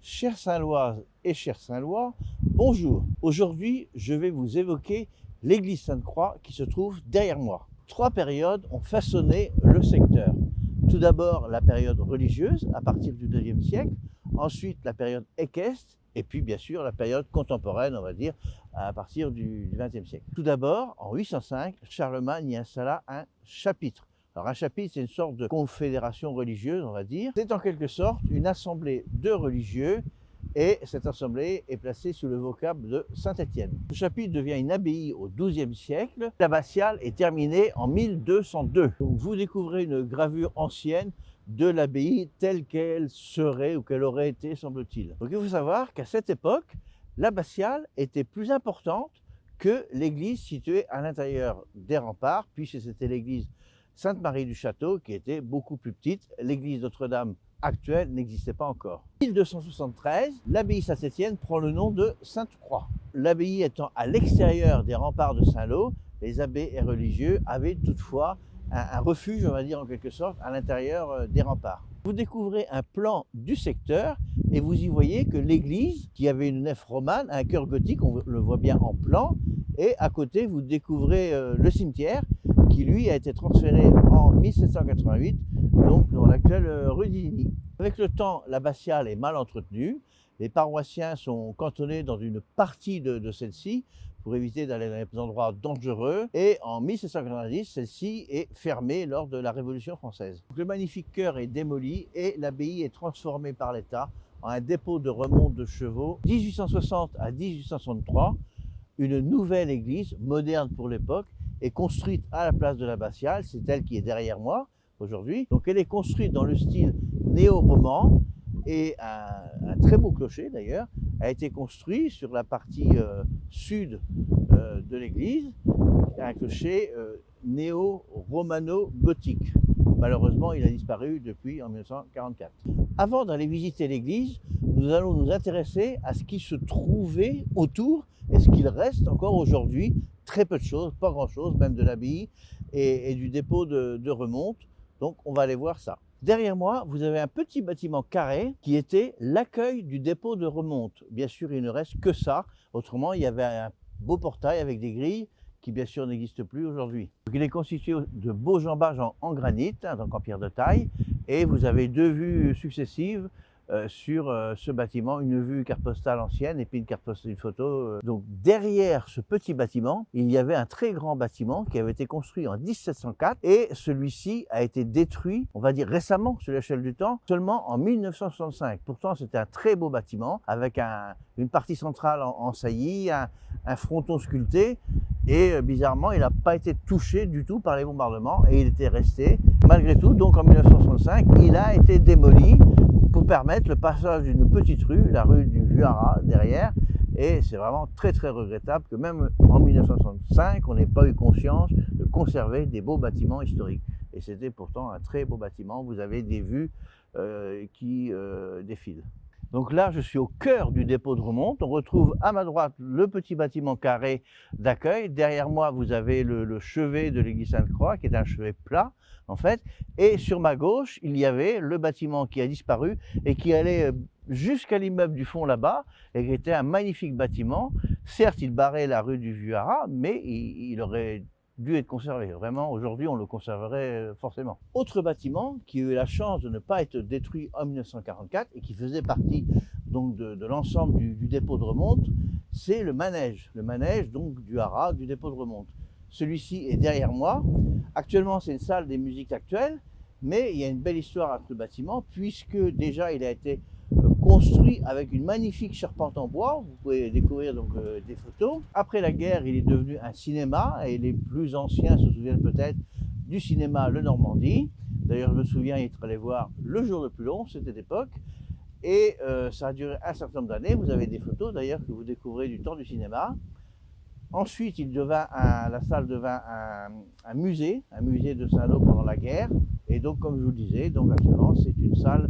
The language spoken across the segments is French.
Chères Saint-Loises et chers Saint-Lois, bonjour. Aujourd'hui, je vais vous évoquer l'église Sainte-Croix qui se trouve derrière moi. Trois périodes ont façonné le secteur. Tout d'abord, la période religieuse à partir du IIe siècle, ensuite la période équestre, et puis bien sûr la période contemporaine, on va dire, à partir du XXe siècle. Tout d'abord, en 805, Charlemagne y installa un chapitre. Alors un chapitre, c'est une sorte de confédération religieuse, on va dire. C'est en quelque sorte une assemblée de religieux et cette assemblée est placée sous le vocable de Saint-Étienne. Ce chapitre devient une abbaye au XIIe siècle. L'abbatiale est terminée en 1202. Donc vous découvrez une gravure ancienne de l'abbaye telle qu'elle serait ou qu'elle aurait été, semble-t-il. Donc il faut savoir qu'à cette époque, l'abbatiale était plus importante que l'église située à l'intérieur des remparts, puisque c'était l'église Sainte-Marie du Château, qui était beaucoup plus petite. L'église Notre-Dame actuelle n'existait pas encore. En 1273, l'abbaye Saint-Étienne prend le nom de Sainte-Croix. L'abbaye étant à l'extérieur des remparts de Saint-Lô, les abbés et religieux avaient toutefois un refuge, on va dire en quelque sorte, à l'intérieur des remparts. Vous découvrez un plan du secteur et vous y voyez que l'église, qui avait une nef romane, un chœur gothique, on le voit bien en plan, et à côté vous découvrez le cimetière qui lui a été transféré en 1788, donc dans l'actuelle rue d'Isigny. Avec le temps, l'abbatiale est mal entretenue, les paroissiens sont cantonnés dans une partie de celle-ci pour éviter d'aller dans les endroits dangereux, et en 1790, celle-ci est fermée lors de la Révolution française. Le magnifique chœur est démoli et l'abbaye est transformée par l'État en un dépôt de remonte de chevaux. 1860 à 1863, une nouvelle église, moderne pour l'époque, est construite à la place de l'abbatiale, c'est elle qui est derrière moi aujourd'hui. Donc elle est construite dans le style néo-roman et un très beau clocher d'ailleurs a été construit sur la partie sud de l'église, un clocher néo-romano-gothique. Malheureusement, il a disparu depuis en 1944. Avant d'aller visiter l'église, nous allons nous intéresser à ce qui se trouvait autour et ce qu'il reste encore aujourd'hui. Très peu de choses, pas grand-chose, même de l'abbaye et du dépôt de remonte. Donc on va aller voir ça. Derrière moi, vous avez un petit bâtiment carré qui était l'accueil du dépôt de remonte. Bien sûr, il ne reste que ça. Autrement, il y avait un beau portail avec des grilles qui bien sûr n'existe plus aujourd'hui. Il est constitué de beaux jambages en granit, donc en pierre de taille, et vous avez deux vues successives sur ce bâtiment, une vue carte postale ancienne et puis une carte postale, une photo. Donc derrière ce petit bâtiment, il y avait un très grand bâtiment qui avait été construit en 1704 et celui-ci a été détruit, on va dire récemment sur l'échelle du temps, seulement en 1965. Pourtant c'était un très beau bâtiment avec une partie centrale en saillie, un fronton sculpté. Et bizarrement, il n'a pas été touché du tout par les bombardements et il était resté. Malgré tout, donc en 1965, il a été démoli pour permettre le passage d'une petite rue, la rue du Vieux-Haras, derrière. Et c'est vraiment très très regrettable que même en 1965, on n'ait pas eu conscience de conserver des beaux bâtiments historiques. Et c'était pourtant un très beau bâtiment. Vous avez des vues qui défilent. Donc là, je suis au cœur du dépôt de remonte. On retrouve à ma droite le petit bâtiment carré d'accueil. Derrière moi, vous avez le chevet de l'église Sainte-Croix, qui est un chevet plat, en fait. Et sur ma gauche, il y avait le bâtiment qui a disparu et qui allait jusqu'à l'immeuble du fond là-bas, et qui était un magnifique bâtiment. Certes, il barrait la rue du Vieux-Haras, mais il aurait dû être conservé. Vraiment, aujourd'hui, on le conserverait forcément. Autre bâtiment qui a eu la chance de ne pas être détruit en 1944 et qui faisait partie donc de l'ensemble du dépôt de remonte, c'est le manège donc du Haras, du dépôt de remonte. Celui-ci est derrière moi. Actuellement, c'est une salle des musiques actuelles, mais il y a une belle histoire avec le bâtiment puisque déjà il a été construit avec une magnifique charpente en bois. Vous pouvez découvrir donc des photos. Après la guerre, il est devenu un cinéma et les plus anciens se souviennent peut-être du cinéma Le Normandie. D'ailleurs, je me souviens être allé voir Le Jour le plus long, c'était l'époque. Et ça a duré un certain nombre d'années. Vous avez des photos d'ailleurs que vous découvrez du temps du cinéma. Ensuite, la salle devint un musée de Saint-Lô pendant la guerre. Et donc, comme je vous le disais, donc actuellement, c'est une salle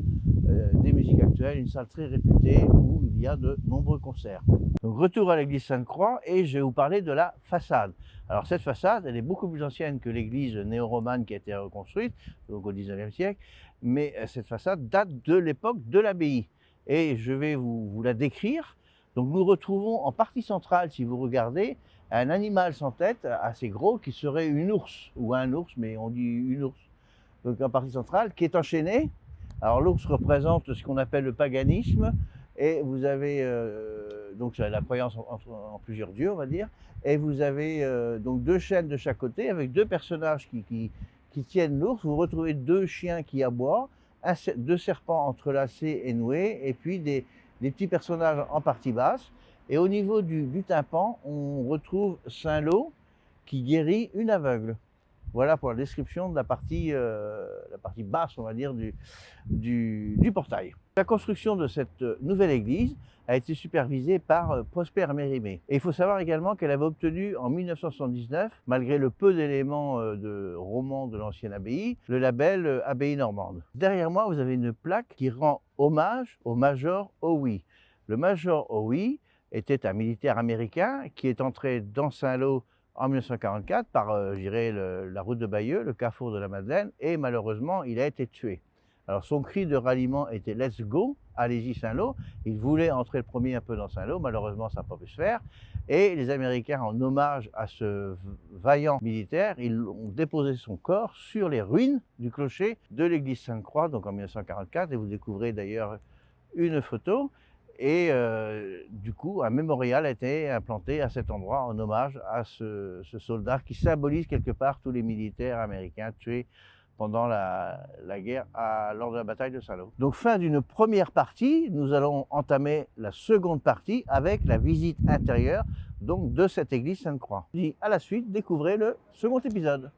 des musiques actuelles, une salle très réputée où il y a de nombreux concerts. Donc, retour à l'église Sainte-Croix et je vais vous parler de la façade. Alors, cette façade, elle est beaucoup plus ancienne que l'église néo-romane qui a été reconstruite, donc au XIXe siècle, mais cette façade date de l'époque de l'abbaye. et je vais vous la décrire. Donc nous retrouvons en partie centrale, si vous regardez, un animal sans tête assez gros qui serait une ours, ou un ours, mais on dit une ours. Donc en partie centrale, qui est enchaîné. Alors l'ours représente ce qu'on appelle le paganisme, et vous avez donc c'est la croyance en plusieurs dieux, on va dire, et vous avez donc deux chaînes de chaque côté avec deux personnages qui tiennent l'ours. Vous retrouvez deux chiens qui aboient, deux serpents entrelacés et noués, et puis des petits personnages en partie basse. Et au niveau du tympan, on retrouve Saint-Lô qui guérit une aveugle. Voilà pour la description de la partie basse, on va dire, du portail. La construction de cette nouvelle église a été supervisée par Prosper Mérimée. Et il faut savoir également qu'elle avait obtenu en 1979, malgré le peu d'éléments de romans de l'ancienne abbaye, le label Abbaye normande. Derrière moi, vous avez une plaque qui rend hommage au Major Howe. Le Major Howe était un militaire américain qui est entré dans Saint-Lô en 1944 par, je dirais, la route de Bayeux, le carrefour de la Madeleine, et malheureusement, il a été tué. Alors son cri de ralliement était « Let's go », allez-y Saint-Lô. Il voulait entrer le premier un peu dans Saint-Lô, malheureusement ça n'a pas pu se faire. Et les Américains, en hommage à ce vaillant militaire, ils ont déposé son corps sur les ruines du clocher de l'église Sainte-Croix, donc en 1944, et vous découvrez d'ailleurs une photo. Et du coup, un mémorial a été implanté à cet endroit en hommage à ce soldat qui symbolise quelque part tous les militaires américains tués pendant la guerre lors de la bataille de Saint-Lô. Donc fin d'une première partie, nous allons entamer la seconde partie avec la visite intérieure donc, de cette église Sainte-Croix. Je dis à la suite, découvrez le second épisode.